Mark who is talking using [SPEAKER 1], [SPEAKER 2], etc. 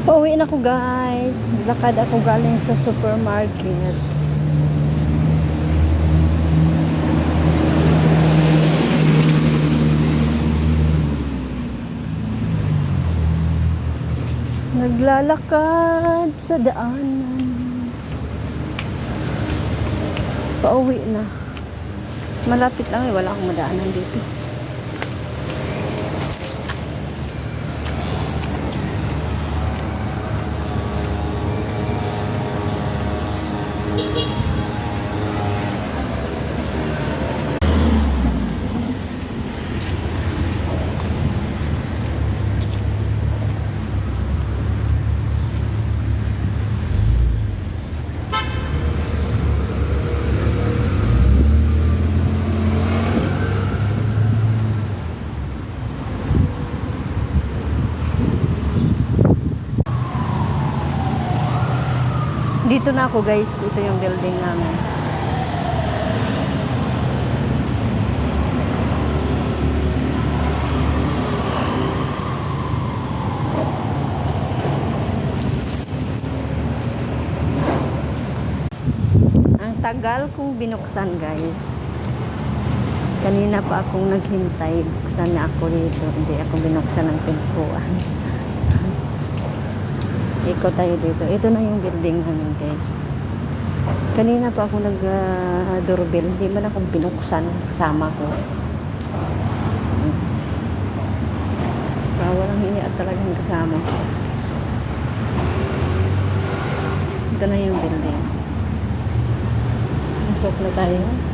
[SPEAKER 1] Pauwi na ako guys. Lakad ako galing sa supermarket. Naglalakad sa daanan. Pauwi na. Malapit lang wala akong madaanan dito. Dito na ako guys. Ito yung building namin. Ang tagal kong binuksan guys. Kanina pa akong naghintay. Buksan na ako dito. Hindi ako binuksan ng pintuan. Ikot tayo dito. Ito na yung building namin guys. Kanina pa ako nag-doorbell. Hindi man akong binuksan. Kasama ko. Walang hiniat talagang kasama ko. Ito na yung building. Pasok na tayo.